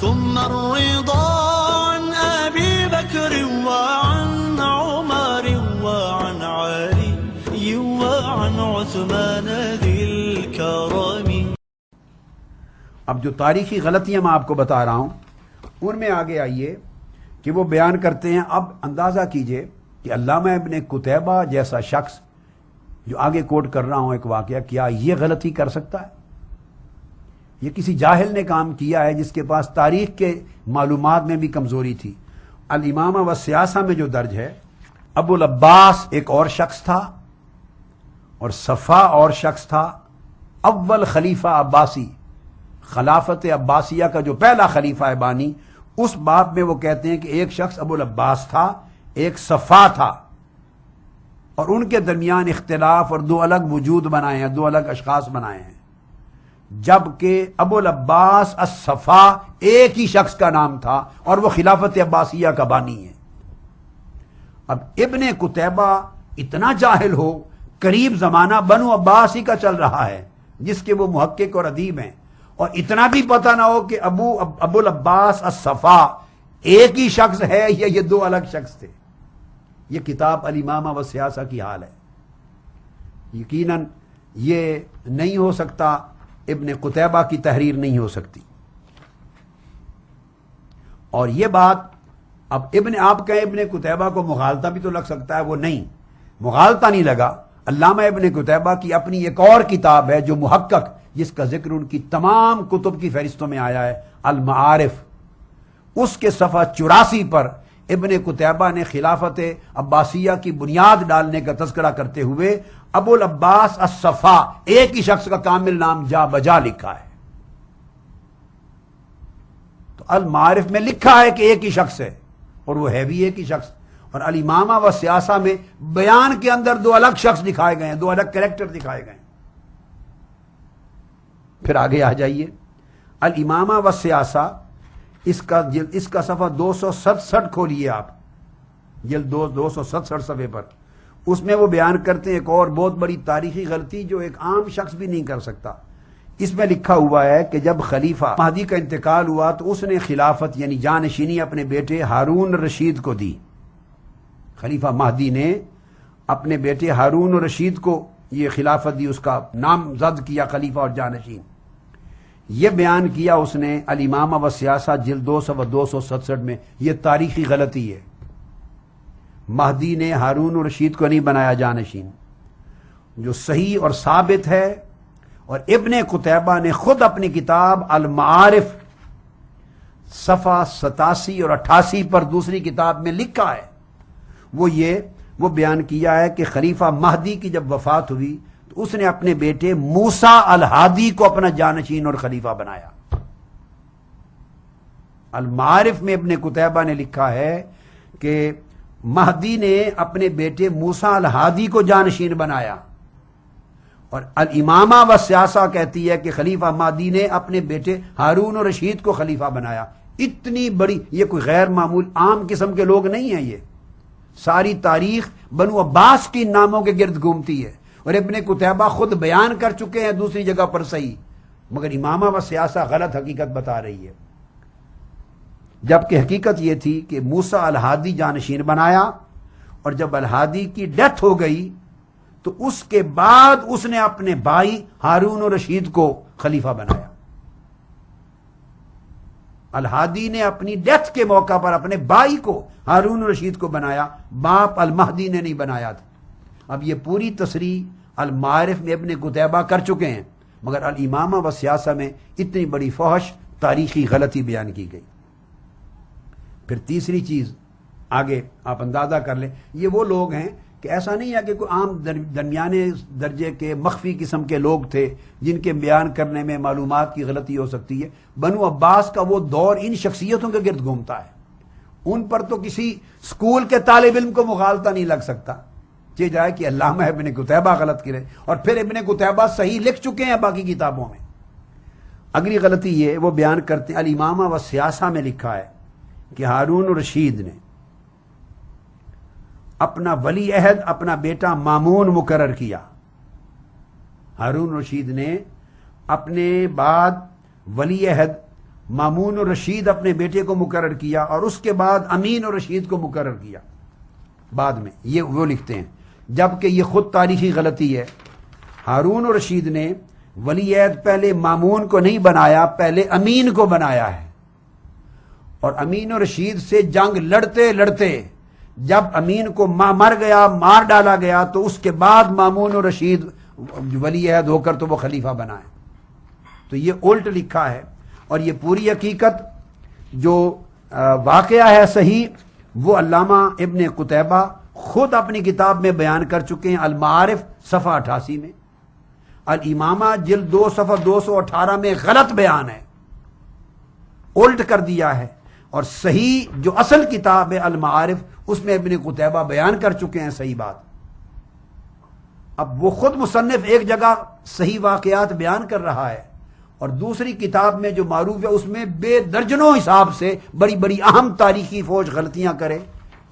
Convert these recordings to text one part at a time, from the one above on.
ثم الرضا عن أبي بكر وعن عمر وعن علي وعن عثمان ذي الكرم. اب جو تاریخی غلطیاں میں آپ کو بتا رہا ہوں ان میں آگے آئیے کہ وہ بیان کرتے ہیں. اب اندازہ کیجئے کہ علامہ ابن قتیبہ جیسا شخص جو آگے کوٹ کر رہا ہوں ایک واقعہ، کیا یہ غلطی کر سکتا ہے؟ یہ کسی جاہل نے کام کیا ہے جس کے پاس تاریخ کے معلومات میں بھی کمزوری تھی. الامامہ و سیاسہ میں جو درج ہے، ابو العباس ایک اور شخص تھا اور صفا اور شخص تھا. اول خلیفہ عباسی، خلافت عباسیہ کا جو پہلا خلیفہ ہے بانی، اس باب میں وہ کہتے ہیں کہ ایک شخص ابو العباس تھا، ایک صفا تھا، اور ان کے درمیان اختلاف اور دو الگ وجود بنائے ہیں، دو الگ اشخاص بنائے ہیں، جبکہ ابو العباس الصفا ایک ہی شخص کا نام تھا اور وہ خلافت عباسیہ کا بانی ہے. اب ابن قتیبہ اتنا جاہل ہو، قریب زمانہ بنو عباس ہی کا چل رہا ہے جس کے وہ محقق اور ادیب ہیں، اور اتنا بھی پتہ نہ ہو کہ ابو العباس الصفا ایک ہی شخص ہے یا یہ دو الگ شخص تھے. یہ کتاب الامامہ و سیاسہ کی حال ہے. یقیناً یہ نہیں ہو سکتا، ابن قتیبہ کی تحریر نہیں ہو سکتی. اور یہ بات اب آپ کہیں ابن قتیبہ کو مغالطہ بھی تو لگ سکتا ہے، وہ نہیں، مغالطہ نہیں لگا. علامہ ابن قتیبہ کی اپنی ایک اور کتاب ہے جو محقق، جس کا ذکر ان کی تمام کتب کی فہرستوں میں آیا ہے، المعارف. اس کے صفحہ 84 پر ابن قتیبہ نے خلافت عباسیہ کی بنیاد ڈالنے کا تذکرہ کرتے ہوئے ابو العباس الصفا ایک ہی شخص کا کامل نام جا بجا لکھا ہے. تو المعارف میں لکھا ہے کہ ایک ہی شخص ہے، اور وہ ہے بھی ایک ہی شخص. اور الامامہ و سیاسہ میں بیان کے اندر دو الگ شخص دکھائے گئے ہیں، دو الگ کریکٹر دکھائے گئے ہیں. پھر آگے آ جائیے، الامامہ و سیاسہ، اس کا صفحہ 267 کھولیے آپ، جلد 267 صفحے پر. اس میں وہ بیان کرتے ہیں ایک اور بہت بڑی تاریخی غلطی جو ایک عام شخص بھی نہیں کر سکتا. اس میں لکھا ہوا ہے کہ جب خلیفہ مہدی کا انتقال ہوا تو اس نے خلافت یعنی جانشینی اپنے بیٹے ہارون رشید کو دی. خلیفہ مہدی نے اپنے بیٹے ہارون رشید کو یہ خلافت دی، اس کا نام زد کیا خلیفہ اور جانشین. یہ بیان کیا اس نے الامامہ و سیاسہ جلد 267 میں. یہ تاریخی غلطی ہے. مہدی نے ہارون رشید کو نہیں بنایا جانشین. جو صحیح اور ثابت ہے، اور ابن قتیبہ نے خود اپنی کتاب المعارف صفحہ 87 اور 88 پر دوسری کتاب میں لکھا ہے، وہ بیان کیا ہے کہ خلیفہ مہدی کی جب وفات ہوئی تو اس نے اپنے بیٹے موسیٰ الہادی کو اپنا جانشین اور خلیفہ بنایا. المعارف میں ابن قتیبہ نے لکھا ہے کہ مہدی نے اپنے بیٹے موسیٰ الہادی کو جانشین بنایا، اور الامامہ و سیاسہ کہتی ہے کہ خلیفہ مہدی نے اپنے بیٹے ہارون رشید کو خلیفہ بنایا. اتنی بڑی، یہ کوئی غیر معمول عام قسم کے لوگ نہیں ہیں. یہ ساری تاریخ بنو عباس کی ناموں کے گرد گھومتی ہے، اور ابن قتیبہ خود بیان کر چکے ہیں دوسری جگہ پر صحیح، مگر امامہ و سیاسہ غلط حقیقت بتا رہی ہے. جبکہ حقیقت یہ تھی کہ موسیٰ الہادی جانشین بنایا، اور جب الہادی کی ڈیتھ ہو گئی تو اس کے بعد اس نے اپنے بھائی ہارون رشید کو خلیفہ بنایا. الہادی نے اپنی ڈیتھ کے موقع پر اپنے بھائی کو ہارون رشید کو بنایا، باپ المہدی نے نہیں بنایا تھا. اب یہ پوری تصریح المعارف میں ابن قتیبہ کر چکے ہیں، مگر الامامہ و سیاسہ میں اتنی بڑی فحش تاریخی غلطی بیان کی گئی. پھر تیسری چیز آگے آپ اندازہ کر لیں، یہ وہ لوگ ہیں کہ ایسا نہیں ہے کہ کوئی عام درمیانے درجے کے مخفی قسم کے لوگ تھے جن کے بیان کرنے میں معلومات کی غلطی ہو سکتی ہے. بنو عباس کا وہ دور ان شخصیتوں کے گرد گھومتا ہے. ان پر تو کسی اسکول کے طالب علم کو مغالطہ نہیں لگ سکتا. یہ جائے کہ علامہ ابن قتیبہ غلط کرے، اور پھر ابن قتیبہ صحیح لکھ چکے ہیں باقی کتابوں میں. اگلی غلطی یہ وہ بیان کرتے ہیں، الامامہ و سیاسہ میں لکھا ہے کہ ہارون رشید نے اپنا ولی عہد اپنا بیٹا مامون مقرر کیا. ہارون رشید نے اپنے بعد ولی عہد مامون الرشید اپنے بیٹے کو مقرر کیا اور اس کے بعد امین الرشید کو مقرر کیا بعد میں، یہ وہ لکھتے ہیں، جبکہ یہ خود تاریخی غلطی ہے۔ ہارون الرشید نے ولی عہد پہلے مامون کو نہیں بنایا، پہلے امین کو بنایا ہے، اور امین الرشید سے جنگ لڑتے لڑتے جب امین کو مر گیا، مار ڈالا گیا، تو اس کے بعد مامون الرشید ولی عہد ہو کر تو وہ خلیفہ بنائے۔ تو یہ الٹ لکھا ہے، اور یہ پوری حقیقت جو واقعہ ہے صحیح، وہ علامہ ابن قتیبہ خود اپنی کتاب میں بیان کر چکے ہیں، المعارف صفحہ 88 میں، الامامہ جلد 2 صفحہ 218 میں غلط بیان ہے، الٹ کر دیا ہے، اور صحیح جو اصل کتاب ہے المعارف، اس میں ابن قتیبہ بیان کر چکے ہیں صحیح بات۔ اب وہ خود مصنف ایک جگہ صحیح واقعات بیان کر رہا ہے، اور دوسری کتاب میں جو معروف ہے اس میں بے درجنوں حساب سے بڑی بڑی اہم تاریخی فوج غلطیاں کرے،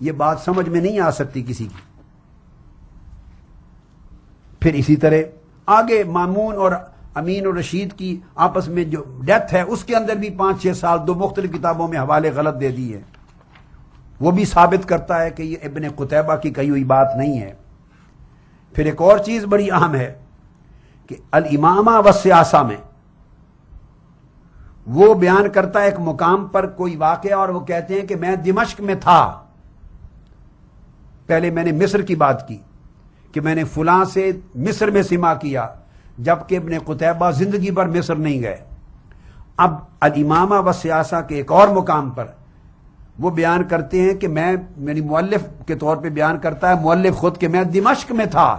یہ بات سمجھ میں نہیں آ سکتی کسی کی۔ پھر اسی طرح آگے مامون اور امین الرشید کی آپس میں جو ڈیتھ ہے اس کے اندر بھی 5-6 سال 2 مختلف کتابوں میں حوالے غلط دے دی ہے، وہ بھی ثابت کرتا ہے کہ یہ ابن قتیبہ کی کہی ہوئی بات نہیں ہے۔ پھر ایک اور چیز بڑی اہم ہے کہ الامامہ والسیاسہ میں وہ بیان کرتا ہے ایک مقام پر کوئی واقعہ، اور وہ کہتے ہیں کہ میں دمشق میں تھا، پہلے میں نے مصر کی بات کی کہ میں نے فلاں سے مصر میں سماع کیا، جبکہ ابن قتیبہ زندگی بھر مصر نہیں گئے۔ اب الامامہ والسیاسہ کے ایک اور مقام پر وہ بیان کرتے ہیں کہ میں، میری مؤلف کے طور پہ بیان کرتا ہے مؤلف خود کہ میں دمشق میں تھا،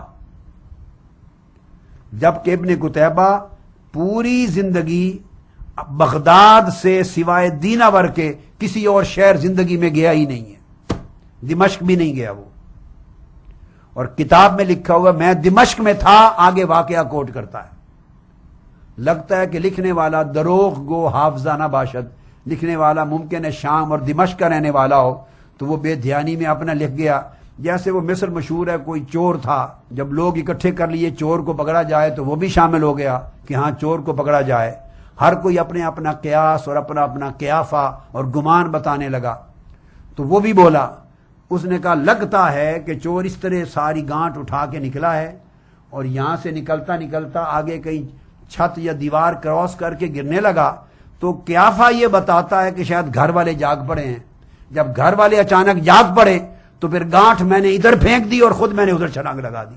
جبکہ ابن قتیبہ پوری زندگی بغداد سے سوائے دیناور کے کسی اور شہر زندگی میں گیا ہی نہیں ہے، دمشق بھی نہیں گیا وہ، اور کتاب میں لکھا ہوا میں دمشق میں تھا، آگے واقعہ کوٹ کرتا ہے۔ لگتا ہے کہ لکھنے والا دروغ گو حافظہ نہ باشد، لکھنے والا ممکن ہے شام اور دمشق کا رہنے والا ہو، تو وہ بے دھیانی میں اپنا لکھ گیا، جیسے وہ مصر مشہور ہے کوئی چور تھا، جب لوگ اکٹھے کر لیے چور کو پکڑا جائے تو وہ بھی شامل ہو گیا کہ ہاں چور کو پکڑا جائے، ہر کوئی اپنے اپنا قیاس اور اپنا اپنا قیافہ اور گمان بتانے لگا، تو وہ بھی بولا، اس نے کہا لگتا ہے کہ چور اس طرح ساری گانٹ اٹھا کے نکلا ہے، اور یہاں سے نکلتا نکلتا آگے کہیں چھت یا دیوار کراس کر کے گرنے لگا، تو قیافہ یہ بتاتا ہے کہ شاید گھر والے جاگ پڑے ہیں، جب گھر والے اچانک جاگ پڑے تو پھر گانٹ میں نے ادھر پھینک دی اور خود میں نے ادھر چھلانگ لگا دی،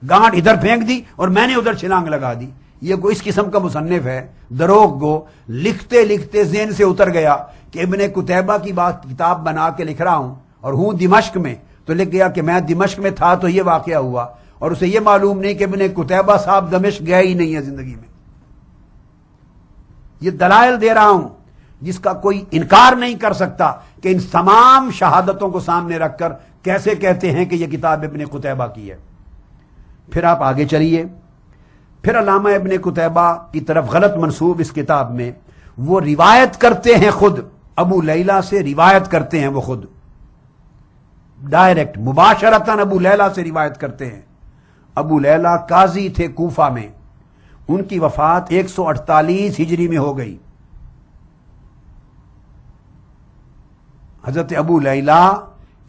گانٹ ادھر پھینک دی اور میں نے ادھر چھلانگ لگا دی۔ یہ کوئی اس قسم کا مصنف ہے دروغ گو، لکھتے لکھتے ذہن سے اتر گیا کہ ابن قتیبہ کی بات کتاب بنا کے لکھ رہا ہوں اور ہوں دمشق میں، تو لکھ گیا کہ میں دمشق میں تھا تو یہ واقعہ ہوا، اور اسے یہ معلوم نہیں کہ ابن قتیبہ صاحب دمشق گئے ہی نہیں ہے زندگی میں۔ یہ دلائل دے رہا ہوں جس کا کوئی انکار نہیں کر سکتا کہ ان تمام شہادتوں کو سامنے رکھ کر کیسے کہتے ہیں کہ یہ کتاب ابن قتیبہ کی ہے۔ پھر آپ آگے چلیے، پھر علامہ ابن قتیبہ کی طرف غلط منسوب اس کتاب میں وہ روایت کرتے ہیں، خود ابو لیلہ سے روایت کرتے ہیں، وہ خود ڈائریکٹ مباشرتاً ابو لیلہ سے روایت کرتے ہیں۔ ابو لیلہ قاضی تھے کوفہ میں، ان کی وفات 148 ہجری میں ہو گئی۔ حضرت ابو لیلہ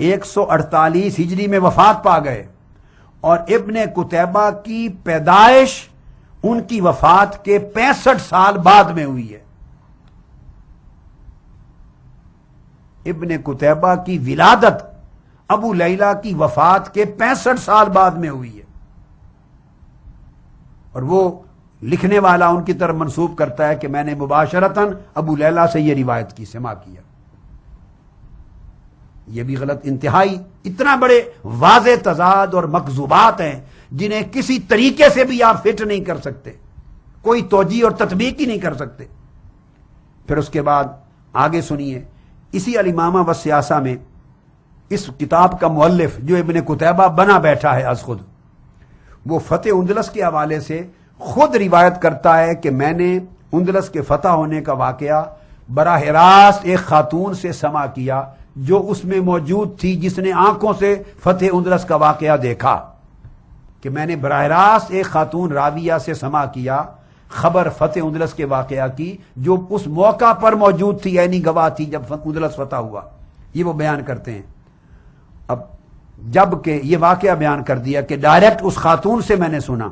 148 ہجری میں وفات پا گئے، اور ابن قتیبہ کی پیدائش ان کی وفات کے 65 سال بعد میں ہوئی ہے۔ ابن قتیبہ کی ولادت ابو لیلہ کی وفات کے 65 سال بعد میں ہوئی ہے، اور وہ لکھنے والا ان کی طرف منسوب کرتا ہے کہ میں نے مباشرتاً ابو لیلہ سے یہ روایت کی، سماع کیا۔ یہ بھی غلط، انتہائی اتنا بڑے واضح تضاد اور مکذوبات ہیں جنہیں کسی طریقے سے بھی آپ فٹ نہیں کر سکتے، کوئی توجیہ اور تطبیق ہی نہیں کر سکتے۔ پھر اس کے بعد آگے سنیے، اسی الامامہ والسیاسہ میں اس کتاب کا مؤلف جو ابن قتیبہ بنا بیٹھا ہے از خود، وہ فتح اندلس کے حوالے سے خود روایت کرتا ہے کہ میں نے اندلس کے فتح ہونے کا واقعہ براہ راست ایک خاتون سے سماع کیا جو اس میں موجود تھی، جس نے آنکھوں سے فتح اندلس کا واقعہ دیکھا، کہ میں نے براہ راست ایک خاتون راویہ سے سماع کیا، خبر فتح اندلس کے واقعہ کی جو اس موقع پر موجود تھی، یعنی گواہ تھی جب اندلس فتح ہوا، یہ وہ بیان کرتے ہیں۔ اب جب کہ یہ واقعہ بیان کر دیا کہ ڈائریکٹ اس خاتون سے میں نے سنا،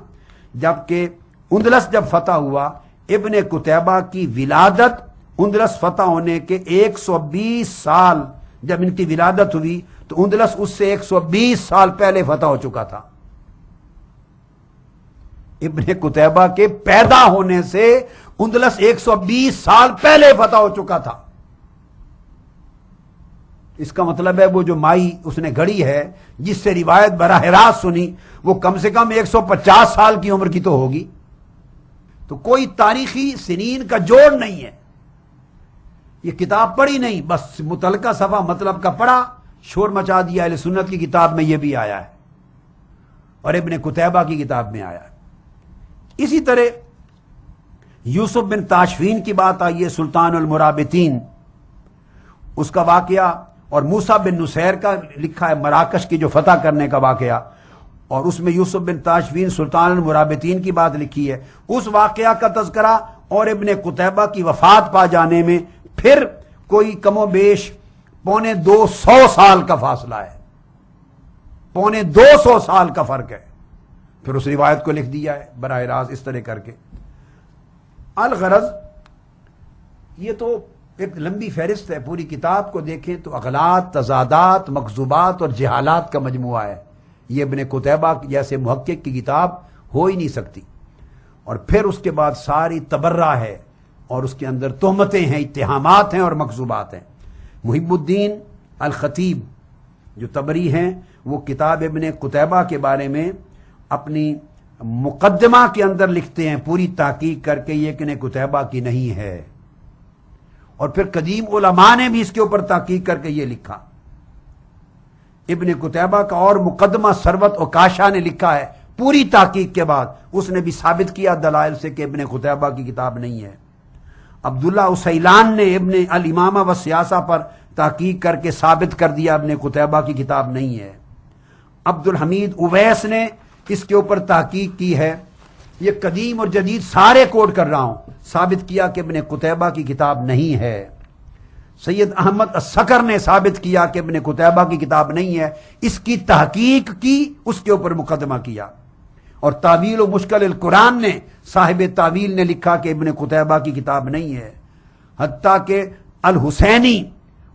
جب کہ اندلس جب فتح ہوا، ابن قتیبہ کی ولادت اندلس فتح ہونے کے 120 سال جب ان کی ولادت ہوئی تو اندلس اس سے 120 سال پہلے فتح ہو چکا تھا۔ ابن قتیبہ کے پیدا ہونے سے اندلس 120 سال پہلے فتح ہو چکا تھا۔ اس کا مطلب ہے وہ جو مائی اس نے گھڑی ہے، جس سے روایت براہ راست سنی، وہ کم سے کم 150 سال کی عمر کی تو ہوگی۔ تو کوئی تاریخی سنین کا جوڑ نہیں ہے، یہ کتاب پڑھی نہیں، بس متعلقہ صفحہ مطلب کا پڑھا، شور مچا دیا۔ اہل سنت کی کتاب میں یہ بھی آیا ہے اور ابن قتیبہ کی کتاب میں آیا ہے۔ اسی طرح یوسف بن تاشفین کی بات آئی ہے، سلطان المرابطین، اس کا واقعہ، اور موسیٰ بن نصیر کا لکھا ہے مراکش کی جو فتح کرنے کا واقعہ، اور اس میں یوسف بن تاشفین سلطان المرابطین کی بات لکھی ہے۔ اس واقعہ کا تذکرہ اور ابن قتیبہ کی وفات پا جانے میں پھر کوئی کم و بیش 250 سال کا فاصلہ ہے، 250 سال کا فرق ہے۔ پھر اس روایت کو لکھ دیا ہے براہ راست اس طرح کر کے۔ الغرض یہ تو ایک لمبی فہرست ہے، پوری کتاب کو دیکھیں تو اغلاط، تضادات، مکذوبات اور جہالات کا مجموعہ ہے۔ یہ ابن قتیبہ جیسے محقق کی کتاب ہو ہی نہیں سکتی۔ اور پھر اس کے بعد ساری تبرہ ہے اور اس کے اندر تہمتیں ہیں، اتہامات ہیں اور مکذوبات ہیں۔ محب الدین الخطیب جو تبری ہیں، وہ کتاب ابن قتیبہ کے بارے میں اپنی مقدمہ کے اندر لکھتے ہیں پوری تحقیق کر کے، یہ ابن قتیبہ کی نہیں ہے۔ اور پھر قدیم علماء نے بھی اس کے اوپر تحقیق کر کے یہ لکھا۔ ابن قتیبہ کا اور مقدمہ ثروت عکاشہ نے لکھا ہے، پوری تحقیق کے بعد اس نے بھی ثابت کیا دلائل سے کہ ابن قتیبہ کی کتاب نہیں ہے۔ عبداللہ اسیلان نے ابن الامامہ و سیاسہ پر تحقیق کر کے ثابت کر دیا ابن قتیبہ کی کتاب نہیں ہے۔ عبد الحمید اویس نے اس کے اوپر تحقیق کی ہے، یہ قدیم اور جدید سارے کوٹ کر رہا ہوں، ثابت کیا کہ ابن قتیبہ کی کتاب نہیں ہے۔ سید احمد الصقر نے ثابت کیا کہ ابن قتیبہ کی کتاب نہیں ہے، اس کی تحقیق کی، اس کے اوپر مقدمہ کیا۔ اور تعویل و مشکل القرآن نے صاحب تعویل نے لکھا کہ ابن قتیبہ کی کتاب نہیں ہے۔ حتیٰ کہ الحسینی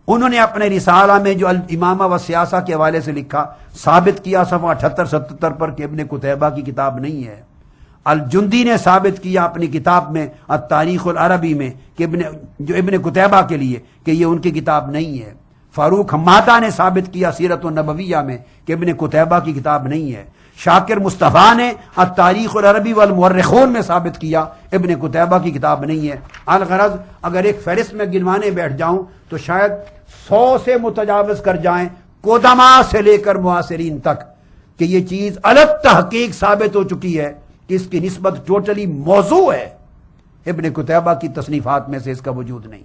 انہوں نے اپنے رسالہ میں جو الامامہ و سیاسہ کے حوالے سے لکھا، ثابت کیا صفحہ 78-77 پر کہ ابن قتیبہ کی کتاب نہیں ہے۔ الجندی نے ثابت کیا اپنی کتاب میں التاریخ العربی میں کہ ابن قتیبہ کے لیے کہ یہ ان کی کتاب نہیں ہے۔ فاروق حمادہ نے ثابت کیا سیرت النبویہ میں کہ ابن قتیبہ کی کتاب نہیں ہے۔ شاکر مصطفیٰ نے التاریخ العربی والمؤرخون میں ثابت کیا ابن قتیبہ کی کتاب نہیں ہے۔ الغرض اگر ایک فہرست میں گنوانے بیٹھ جاؤں تو شاید 100 سے متجاوز کر جائیں، قدما سے لے کر معاصرین تک، کہ یہ چیز الگ تحقیق ثابت ہو چکی ہے کہ اس کی نسبت ٹوٹلی موضوع ہے، ابن قتیبہ کی تصنیفات میں سے اس کا وجود نہیں۔